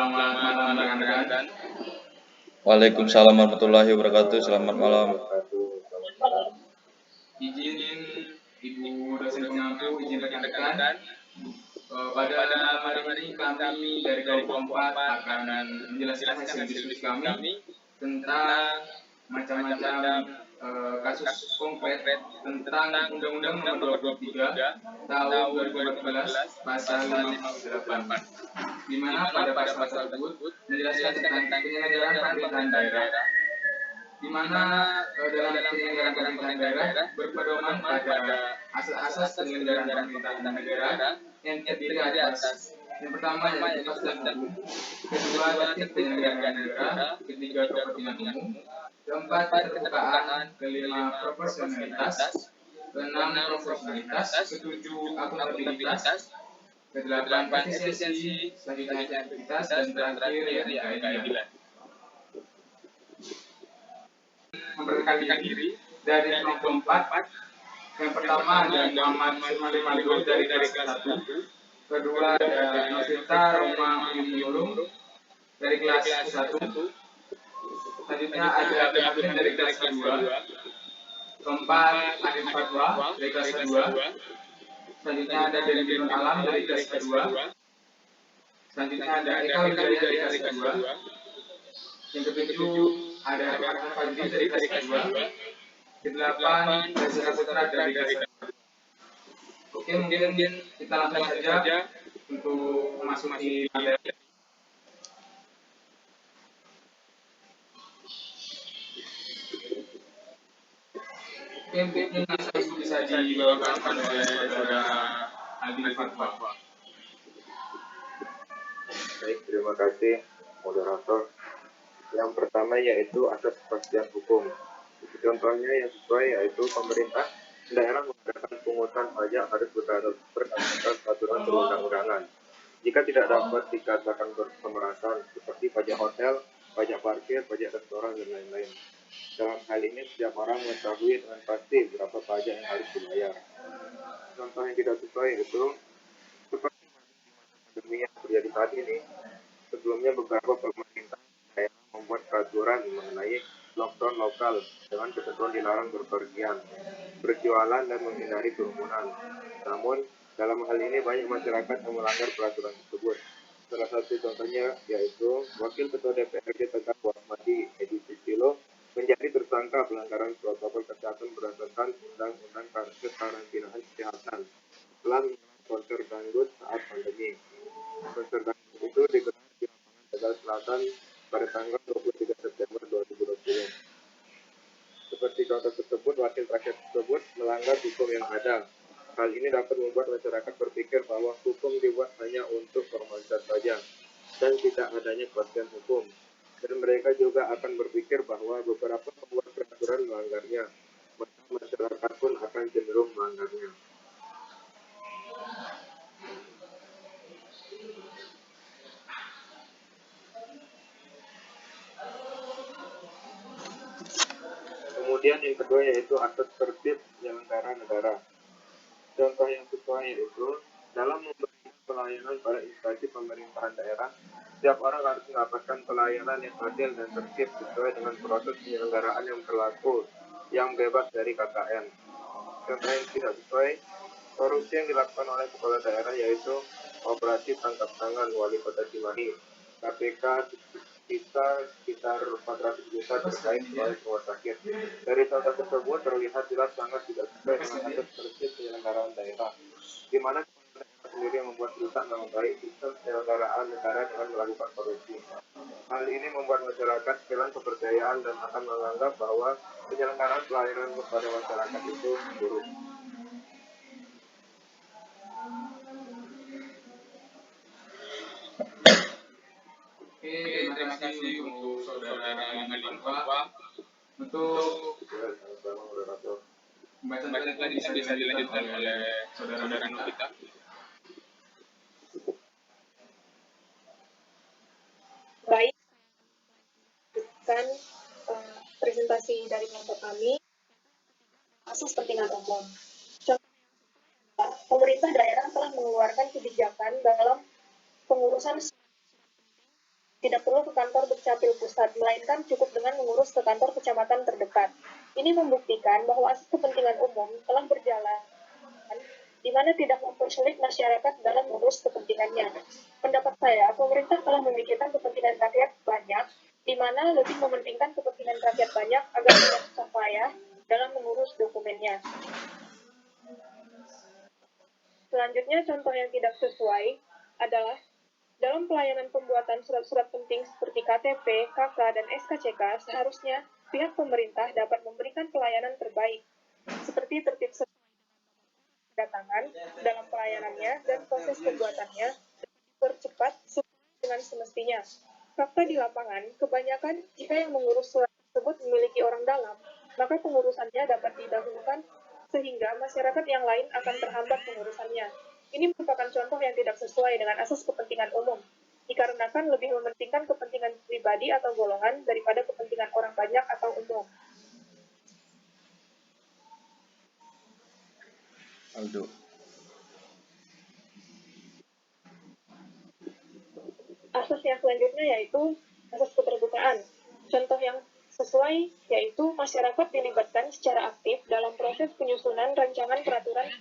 Selamat malam rekan-rekan. Waalaikumsalam warahmatullahi wabarakatuh. Selamat malam. Izin Ibu dosen pengampu, izin rekan-rekan. Pada malam hari ini kami dari kelompok 4 akan menjelaskan hasil diskusi kami tentang macam-macam kasus konkret tentang Undang-Undang Nomor 23 Tahun 2014 Pasal 58, di mana pada pasal tersebut menjelaskan tentang penyelenggaraan pemerintahan daerah, di mana dalam penyelenggaraan pemerintahan daerah berpedoman pada asas-asas penyelenggaraan pemerintahan negara yang terdiri atas yang pertama yaitu kepastian hukum, kedua tertib penyelenggaraan negara, ketiga kepentingan umum, keempat keterbukaan, kelima proporsionalitas, keenam proporsionalitas, ketujuh akuntabilitas, kedelapan efisiensi, selanjutnya efektivitas, dan terakhir yaitu keadilan. Memperkenalkan diri dari kelompok 4. Yang pertama ada Muhammad Firman Maligo dari kelas 1. Kedua ada Novita Roma Uyung dari kelas 1. Selanjutnya ada Abdul Hakim dari kelas 2. Keempat Arif Fatwa dari kelas 2. Selanjutnya ada Dendi Nur Alam dari kelas 2. Selanjutnya ada Eka Wijaya dari kelas 2. Yang ketujuh ada Rahmat Fadli dari kelas 2. Kedelapan Reza Putra dari kelas 1. Oke, mungkin kita langsung saja untuk memasuki materi. Oke, mungkin bisa dibawakan oleh saudara Aldi Fatwa. Baik, terima kasih moderator. Yang pertama yaitu asas kepastian hukum. Contohnya yang sesuai yaitu pemerintah daerah mengadakan pungutan pajak harus berdasarkan peraturan perundang-undangan. Jika tidak dapat dikatakan pemerasan seperti pajak hotel, pajak parkir, pajak restoran, dan lain-lain. Dalam hal ini setiap orang mengetahui dengan pasti berapa pajak yang harus dibayar. Contoh yang tidak sesuai yaitu seperti pandemi yang terjadi saat ini. Sebelumnya beberapa pemerintah daerah membuat peraturan mengenai lockdown lokal dengan ketentuan dilarang berpergian, berjualan, dan menghindari kerumunan. Namun, dalam hal ini banyak masyarakat yang melanggar peraturan tersebut. Salah satu contohnya yaitu Wakil Ketua DPRD Tegal Wasmadi Edi Susilo menjadi tersangka pelanggaran protokol kesehatan berdasarkan Undang-Undang Kekarantinaan Kesehatan setelah menggelar konser dangdut saat pandemi. Konser dangdut itu digelar di lapangan Tegal Selatan pada tanggal 23 September 2020. Seperti contoh tersebut, wakil rakyat tersebut melanggar hukum yang ada. Hal ini dapat membuat masyarakat berpikir bahwa hukum dibuat hanya untuk formalitas saja dan tidak adanya kepastian hukum. Dan mereka juga akan berpikir bahwa beberapa pembuat peraturan melanggarnya, maka masyarakat pun akan cenderung melanggarnya. Kemudian yang kedua yaitu asas tertib penyelenggara negara. Contoh yang sesuai yaitu dalam memberikan pelayanan pada instansi pemerintahan daerah, setiap orang harus mendapatkan pelayanan yang adil dan tertib sesuai dengan proses penyelenggaraan yang berlaku yang bebas dari KKN. Contoh yang tidak sesuai, korupsi yang dilakukan oleh kepala daerah yaitu operasi tangkap tangan wali kota Cimahi, KPK kita sekitar 400 juta terkait proyek rumah sakit. Dari contoh tersebut terlihat jelas sangat tidak sesuai dengan asas tertib penyelenggaraan daerah, di mana kepala daerah sendiri yang membuat kerusakan nama baik sistem penyelenggaraan negara dengan melakukan korupsi. Hal ini membuat masyarakat kehilangan kepercayaan dan akan menganggap bahwa penyelenggaraan pelayanan kepada masyarakat itu buruk. Oke, terima kasih untuk saudara Aldi Fatwa. Untuk pembahasan tadi bisa dilanjutkan oleh saudara Novita. Baik, lanjutkan presentasi dari kelompok kami, asas kepentingan umum. Contoh pemerintah daerah telah mengeluarkan kebijakan dalam pengurusan Tidak perlu ke kantor Dukcapil Pusat, melainkan cukup dengan mengurus ke kantor kecamatan terdekat. Ini membuktikan bahwa asas kepentingan umum telah berjalan, di mana tidak mempersulit masyarakat dalam mengurus kepentingannya. Pendapat saya, pemerintah telah memikirkan kepentingan rakyat banyak, di mana lebih mementingkan kepentingan rakyat banyak agar tidak susah payah dalam mengurus dokumennya. Selanjutnya, contoh yang tidak sesuai adalah dalam pelayanan pembuatan surat-surat penting seperti KTP, KK, dan SKCK, seharusnya pihak pemerintah dapat memberikan pelayanan terbaik, seperti tertib kedatangan dalam pelayanannya dan proses pembuatannya dipercepat sesuai dengan semestinya. Fakta di lapangan, kebanyakan jika yang mengurus surat tersebut memiliki orang dalam, maka pengurusannya dapat didahulukan sehingga masyarakat yang lain akan terhambat pengurusannya. Ini merupakan contoh yang tidak sesuai dengan asas kepentingan umum, dikarenakan lebih mementingkan kepentingan pribadi atau golongan daripada kepentingan orang banyak atau umum. Aldo. Asas yang selanjutnya yaitu asas keterbukaan. Contoh yang sesuai yaitu masyarakat dilibatkan secara aktif dalam proses penyusunan rancangan peraturan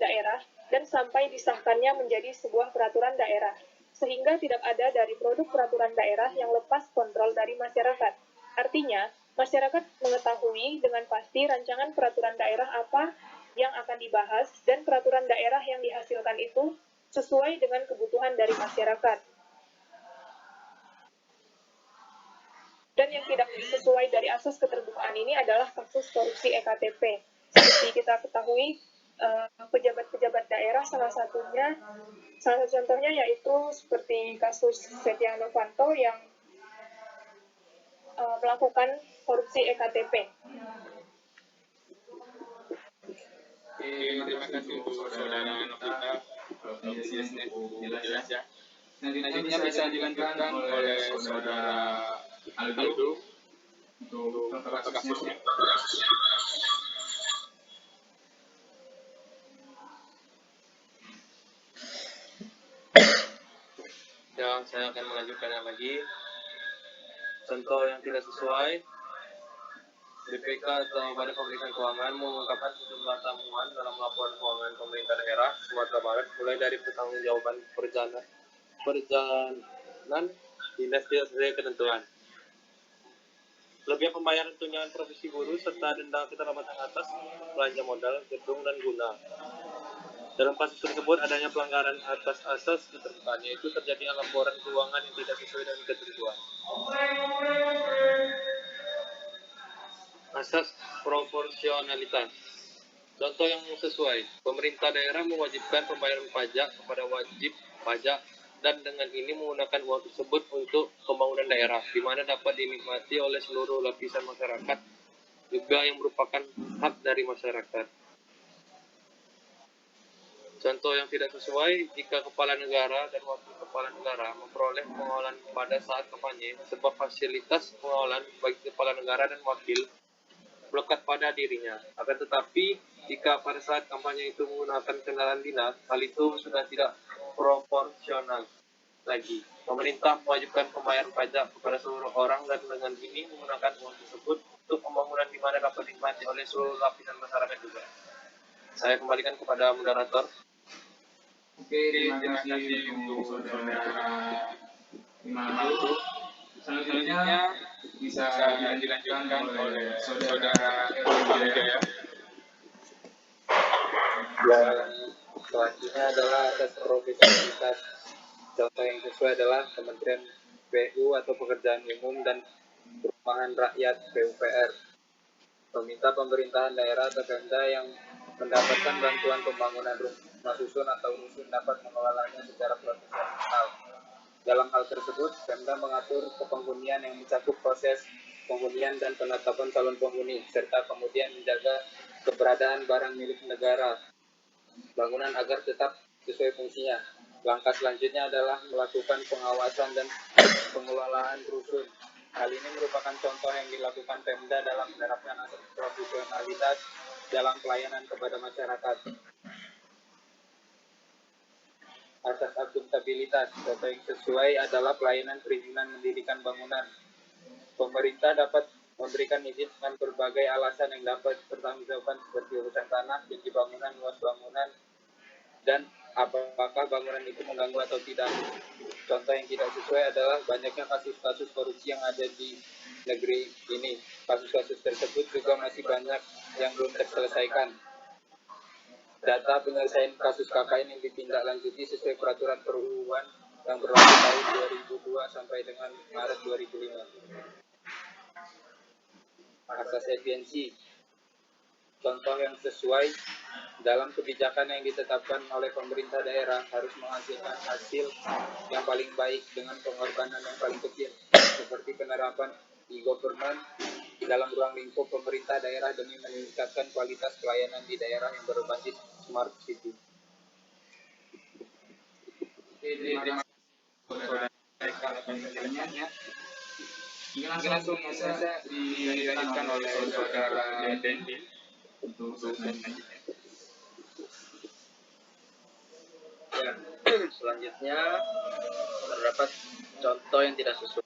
daerah dan sampai disahkannya menjadi sebuah peraturan daerah, sehingga tidak ada dari produk peraturan daerah yang lepas kontrol dari masyarakat. Artinya, masyarakat mengetahui dengan pasti rancangan peraturan daerah apa yang akan dibahas dan peraturan daerah yang dihasilkan itu sesuai dengan kebutuhan dari masyarakat. Dan yang tidak sesuai dari asas keterbukaan ini adalah kasus korupsi EKTP. Seperti kita ketahui, pejabat-pejabat daerah salah satu contohnya yaitu seperti kasus Setia Novanto yang melakukan korupsi EKTP. Terima kasih untuk saudara Novita, penjelasannya jelas ya. Selanjutnya bisa dilanjutkan oleh saudara Aldo untuk kasusnya. Ya, saya akan melanjutkannya lagi. Contoh yang tidak sesuai, BPK atau Badan Pemeriksa Keuangan mengungkapkan sejumlah temuan dalam laporan keuangan pemerintah daerah Sumatera Barat, mulai dari pertanggungjawaban perjalanan dinas tidak sesuai ketentuan, kelebihan pembayaran tunjangan profesi guru, serta denda keterlambatan atas belanja modal, gedung, dan guna. Dalam kasus tersebut adanya pelanggaran atas asas keterbukaan, yaitu terjadinya laporan keuangan yang tidak sesuai dengan ketentuan. Asas proporsionalitas. Contoh yang sesuai, pemerintah daerah mewajibkan pembayaran pajak kepada wajib pajak dan dengan ini menggunakan uang tersebut untuk pembangunan daerah, di mana dapat dinikmati oleh seluruh lapisan masyarakat, juga yang merupakan hak dari masyarakat. Contoh yang tidak sesuai, jika kepala negara dan wakil kepala negara memperoleh pengawalan pada saat kampanye, sebab fasilitas pengawalan bagi kepala negara dan wakil melekat pada dirinya. Akan tetapi, jika pada saat kampanye itu menggunakan kendaraan dinas, hal itu sudah tidak proporsional lagi. Pemerintah mewajibkan pembayaran pajak kepada seluruh orang dan dengan ini menggunakan uang tersebut untuk pembangunan di mana dapat dinikmati oleh seluruh lapisan masyarakat juga. Saya kembalikan kepada moderator. Oke, terima kasih untuk saudara Imanto. Selanjutnya bisa dilanjutkan oleh saudara Erwin Jaya. Dan selanjutnya adalah atas profesionalitas. Contoh yang sesuai adalah Kementerian PU atau Pekerjaan Umum dan Perumahan Rakyat PUPR meminta pemerintahan daerah atau Pemda yang mendapatkan bantuan pembangunan rumah susun atau rusun dapat mengelolanya secara profesional. Dalam hal tersebut, Pemda mengatur kepenghunian yang mencakup proses penghunian dan penetapan calon penghuni, serta kemudian menjaga keberadaan barang milik negara bangunan agar tetap sesuai fungsinya. Langkah selanjutnya adalah melakukan pengawasan dan pengelolaan rusun. Hal ini merupakan contoh yang dilakukan Pemda dalam menerapkan asas profesionalitas dalam pelayanan kepada masyarakat. Asas akuntabilitas. Contoh yang sesuai adalah pelayanan perizinan mendirikan bangunan. Pemerintah dapat memberikan izin dengan berbagai alasan yang dapat dipertanggungjawabkan seperti urusan tanah, tinggi bangunan, luas bangunan, dan apakah bangunan itu mengganggu atau tidak. Contoh yang tidak sesuai adalah banyaknya kasus-kasus korupsi yang ada di negeri ini. Kasus-kasus tersebut juga masih banyak yang belum terselesaikan. Data penyelesaian kasus KKN yang ditindaklanjuti sesuai peraturan perhubungan yang berlaku tahun 2002 sampai dengan Maret 2005. Asas efisiensi. Contoh yang sesuai dalam kebijakan yang ditetapkan oleh pemerintah daerah harus menghasilkan hasil yang paling baik dengan pengorbanan yang paling kecil, seperti penerapan e-government dalam ruang lingkup pemerintah daerah demi meningkatkan kualitas pelayanan di daerah yang berbasis smart city. Terima kasih saudara Eka atas penjelasannya. Ini langsung bisa dilanjutkan oleh saudara Dendi untuk selanjutnya. Ya, selanjutnya terdapat contoh yang tidak sesuai,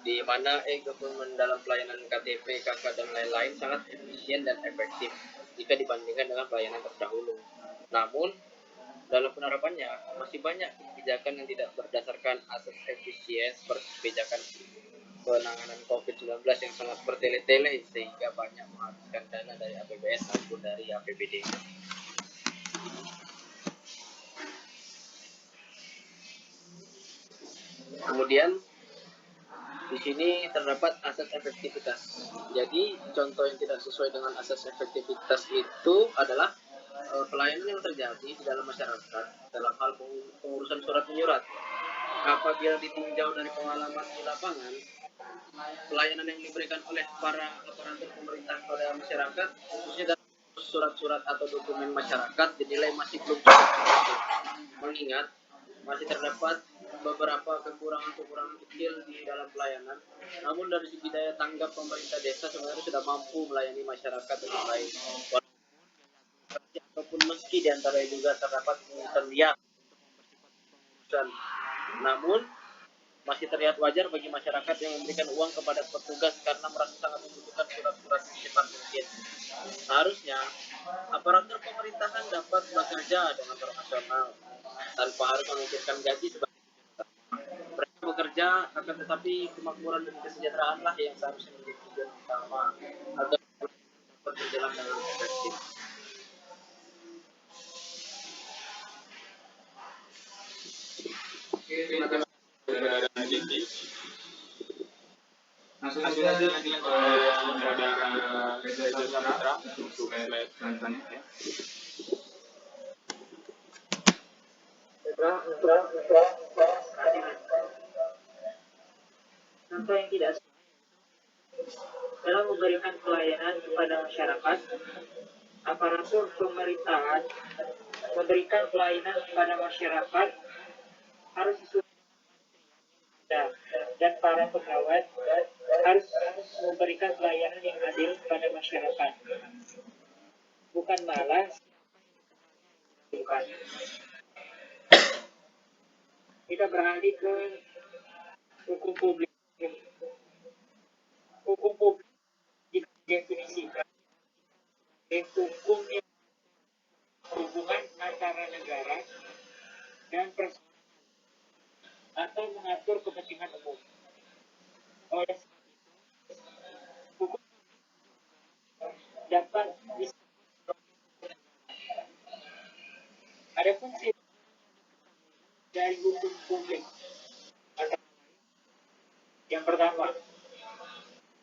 di mana e-government dalam pelayanan KTP, KK, dan lain-lain sangat efisien dan efektif jika dibandingkan dengan pelayanan terdahulu. Namun, dalam penerapannya masih banyak kebijakan yang tidak berdasarkan asas efisien seperti kebijakan penanganan COVID-19 yang sangat bertele-tele sehingga banyak menghabiskan dana dari APBN maupun dari APBD. Kemudian di sini terdapat asas efektivitas. Jadi contoh yang tidak sesuai dengan asas efektivitas itu adalah pelayanan yang terjadi di dalam masyarakat dalam hal pengurusan surat menyurat. Apabila ditinjau dari pengalaman di lapangan, pelayanan yang diberikan oleh para aparatur pemerintah pada masyarakat, khususnya dalam surat-surat atau dokumen masyarakat, dinilai masih belum cukup, mengingat masih terdapat beberapa kekurangan-kekurangan kecil di dalam pelayanan. Namun dari segi daya tanggap pemerintah desa sebenarnya sudah mampu melayani masyarakat dengan baik. Ataupun meski di antaranya juga terdapat pungutan liar, namun masih terlihat wajar bagi masyarakat yang memberikan uang kepada petugas karena merasa sangat membutuhkan surat-surat secepat mungkin. Seharusnya aparatur pemerintahan dapat bekerja dengan profesional tanpa harus memikirkan gaji sebagai mereka bekerja, akan tetapi kemakmuran dan kesejahteraan lah yang seharusnya menjadi tujuan utama agar dapat berjalan dengan efektif. Terima kasih saudara Dendi. Langsung saja dilanjutkan oleh saudara Reza Saputra untuk slide selanjutnya. Contoh yang tidak dalam memberikan pelayanan kepada masyarakat, aparatur pemerintahan memberikan pelayanan kepada masyarakat harus sesuai dan para pegawai harus memberikan pelayanan yang adil kepada masyarakat, bukan malah kita beralih ke hukum publik. Hukum publik didefinisikan hukum yang hubungan antara negara dan personal atau mengatur kepentingan umum. Oleh sebab itu, hukum dapat adapun dari hukum publik. Yang pertama,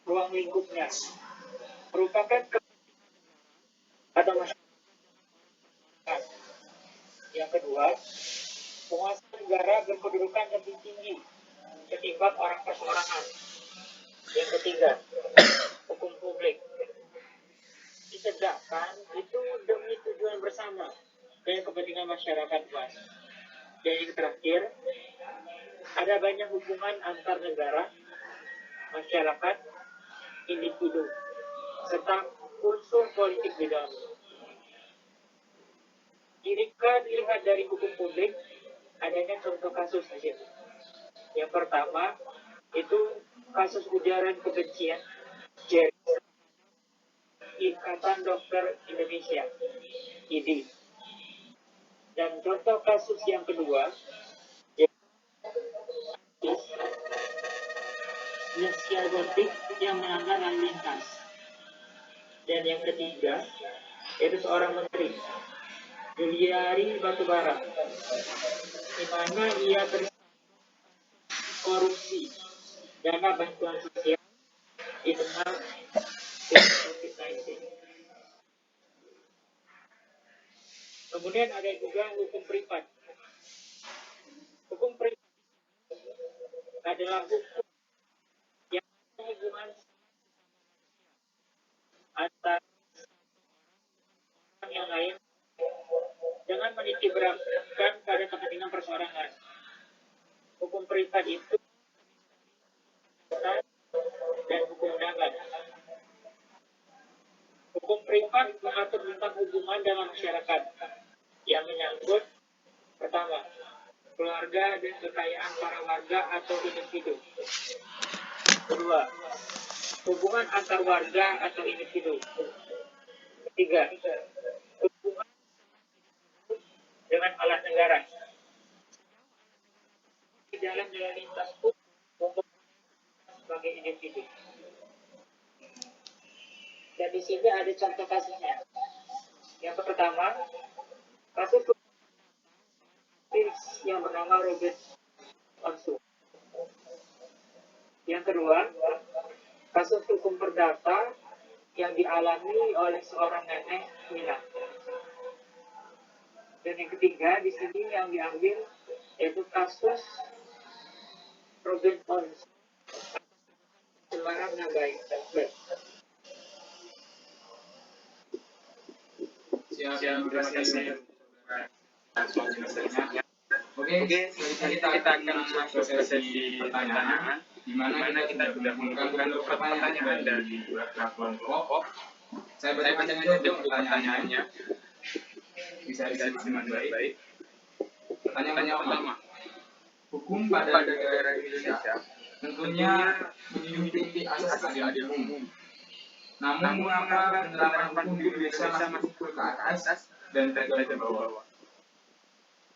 ruang lingkupnya merupakan atau masyarakat. Yang kedua, penguasa negara berkedudukan lebih tinggi ketimbang orang perseorangan. Yang ketiga, hukum publik ditegakkan itu demi tujuan bersama dan kepentingan masyarakat luas. Dan yang terakhir, ada banyak hubungan antar negara, masyarakat, individu, serta unsur politik di dalamnya. Jika dilihat dari hukum publik, adanya contoh kasus di situ. Yang pertama, itu kasus ujaran kebencian JER, Ikatan Dokter Indonesia, IDI. Dan contoh kasus yang kedua, Lesya Gotik yang melanggar lalu lintas. Dan yang ketiga, yaitu seorang menteri, Juliari Batubara, di mana ia korupsi dana bantuan sosial di tengah COVID-19. Kemudian ada juga hukum privat. Hukum privat adalah hukum yang hubungan antara orang yang lain dengan menitiberkan pada kepentingan perseorangan. Hukum privat itu dan hukum undangan. Hukum privat mengatur tentang hubungan dalam masyarakat yang menyangkut pertama, keluarga dan kekayaan para warga atau individu. Kedua, hubungan antar warga atau individu. Ketiga, hubungan dengan alat negara. Di dalam lalu lintas hukum sebagai individu. Dan di sini ada contoh kasusnya. Yang pertama, kasus yang bernama Robert Onsu. Yang kedua, kasus hukum perdata yang dialami oleh seorang nenek Mina. Dan yang ketiga, di sini yang diambil yaitu kasus Robert Onsu. Sembarang Nagai. Siap, terima kasih. Oke, kita akan masuk ke sesi pertanyaan, di mana kita sudah mengumpulkan pertanyaan dari beberapa kelompok. Saya bacakan aja dulu pertanyaannya. Bisa disimak dengan baik. Pertanyaan pertama. Hukum pada negara Indonesia tentunya menjunjung asas adil umum. Namun mengapa penerapan hukum di Indonesia masih ke atas dan tidak ke bawah?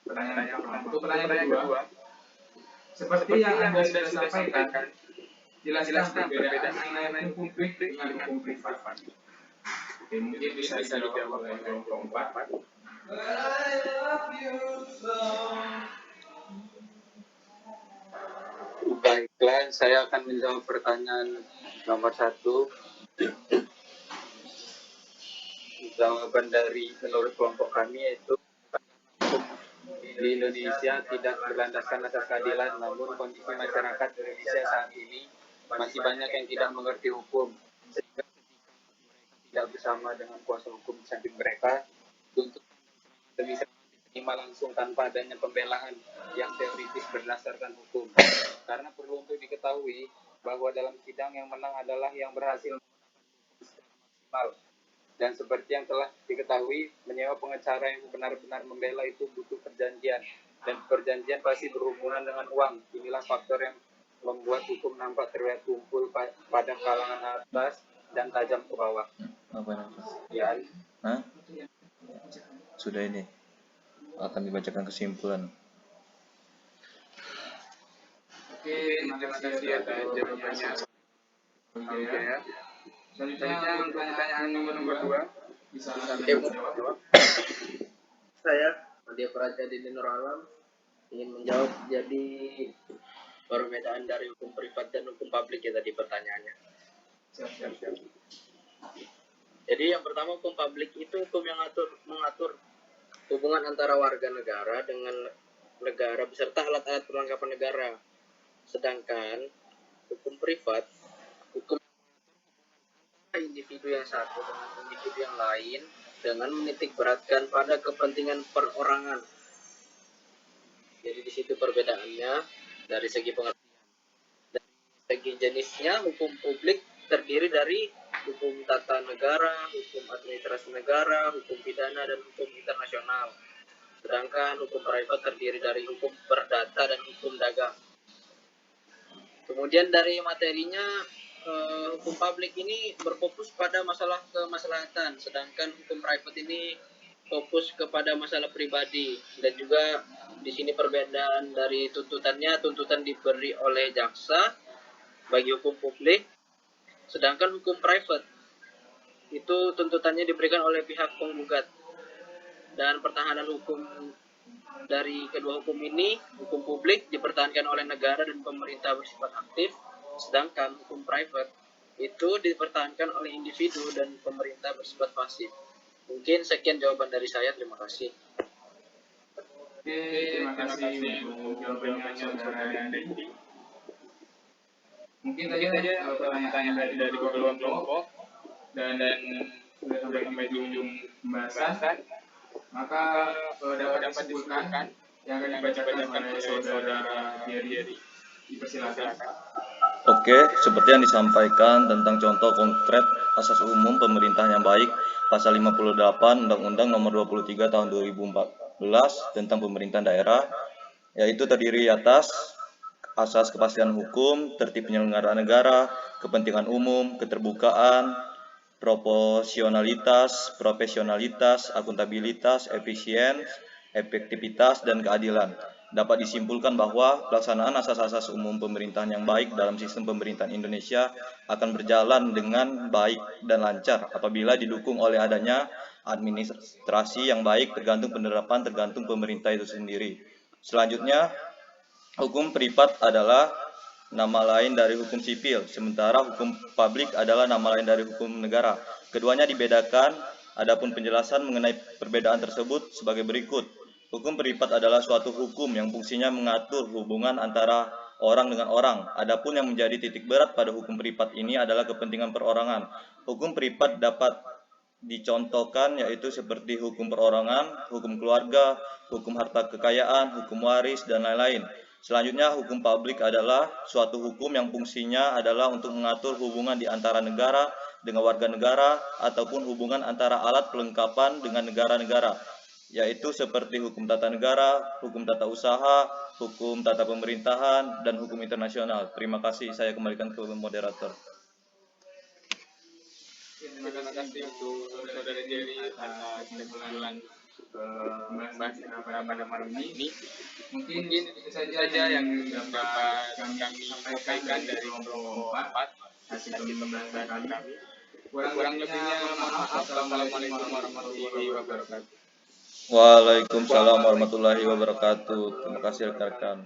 Pertanyaan yang pertama. Untuk pertanyaan kedua, seperti yang Anda sudah sampaikan, jelaskan perbedaan antara hukum publik dengan hukum privat. Oke, mungkin bisa dijawab oleh kelompok 4. Baiklah, saya akan menjawab pertanyaan nomor 1. Jawaban dari menurut kelompok kami yaitu di Indonesia tidak berlandaskan asas keadilan, namun kondisi masyarakat Indonesia saat ini masih banyak yang tidak mengerti hukum, sehingga ketika tidak bersama dengan kuasa hukum di samping mereka, untuk bisa diterima langsung tanpa adanya pembelaan yang teoritis berdasarkan hukum. Karena perlu untuk diketahui bahwa dalam sidang yang menang adalah yang berhasil maksimal. Dan seperti yang telah diketahui, menyewa pengacara yang benar-benar membela itu butuh perjanjian. Dan perjanjian pasti berhubungan dengan uang. Inilah faktor yang membuat hukum nampak terlihat tumpul pada kalangan atas dan tajam ke bawah. Apa namanya? Ya. Hah? Sudah ini. Akan dibacakan kesimpulan. Oke, terima kasih atas jawabannya. Oke ya. Selanjutnya untuk pertanyaan nomor 2 bisa menjawab. Saya, Dia Praja Dini Nur Alam, ingin menjawab jadi perbedaan dari hukum privat dan hukum publik ya tadi pertanyaannya. Siap. Jadi yang pertama, hukum publik itu hukum yang mengatur hubungan antara warga negara dengan negara beserta alat-alat perlengkapan negara. Sedangkan hukum privat, hukum individu yang satu dengan individu yang lain dengan menitik beratkan pada kepentingan perorangan. Jadi di situ perbedaannya dari segi pengertian. Dari segi jenisnya, hukum publik terdiri dari hukum tata negara, hukum administrasi negara, hukum pidana, dan hukum internasional. sedangkan hukum private terdiri dari hukum perdata dan hukum dagang. Kemudian dari materinya, hukum publik ini berfokus pada masalah kemaslahatan, sedangkan hukum private ini fokus kepada masalah pribadi. Dan juga di sini perbedaan dari tuntutannya, tuntutan diberi oleh jaksa bagi hukum publik, sedangkan hukum private itu tuntutannya diberikan oleh pihak penggugat. Dan pertahanan hukum dari kedua hukum ini, hukum publik dipertahankan oleh negara dan pemerintah bersifat aktif, sedangkan hukum private itu dipertahankan oleh individu dan pemerintah bersifat pasif. Mungkin sekian jawaban dari saya, terima kasih. Oke, terima kasih untuk jawabannya saudara Dendi. Mungkin tadi aja pertanyaan dari kelompok dan sudah sampai di ujung pembahasan, maka dapat disimpulkan yang akan dibacakan oleh saudara Thierry. Dipersilakan. Oke, seperti yang disampaikan tentang contoh konkret asas umum pemerintah yang baik, pasal 58 Undang-Undang Nomor 23 Tahun 2014 tentang pemerintahan daerah, yaitu terdiri atas asas kepastian hukum, tertib penyelenggaraan negara, kepentingan umum, keterbukaan, proporsionalitas, profesionalitas, akuntabilitas, efisien, efektivitas, dan keadilan. Dapat disimpulkan bahwa pelaksanaan asas-asas umum pemerintahan yang baik dalam sistem pemerintahan Indonesia akan berjalan dengan baik dan lancar apabila didukung oleh adanya administrasi yang baik tergantung pemerintah itu sendiri. Selanjutnya, hukum privat adalah nama lain dari hukum sipil, sementara hukum publik adalah nama lain dari hukum negara. Keduanya dibedakan, adapun penjelasan mengenai perbedaan tersebut sebagai berikut. Hukum privat adalah suatu hukum yang fungsinya mengatur hubungan antara orang dengan orang. Adapun yang menjadi titik berat pada hukum privat ini adalah kepentingan perorangan. Hukum privat dapat dicontohkan yaitu seperti hukum perorangan, hukum keluarga, hukum harta kekayaan, hukum waris, dan lain-lain. Selanjutnya, hukum publik adalah suatu hukum yang fungsinya adalah untuk mengatur hubungan di antara negara dengan warga negara ataupun hubungan antara alat pelengkapan dengan negara-negara, yaitu seperti hukum tata negara, hukum tata usaha, hukum tata pemerintahan, dan hukum internasional. Terima kasih, saya kembalikan ke moderator. Terima kasih untuk saudara Thierry atas kesimpulan pembahasan pada malam ini. Mungkin itu saja yang dapat kami sampaikan dari kelompok 4 hasil pembahasan kami. Kurang lebihnya mohon maaf. Assalamualaikum warahmatullahi wabarakatuh. Waalaikumsalam warahmatullahi wabarakatuh. Terima kasih rekan-rekan.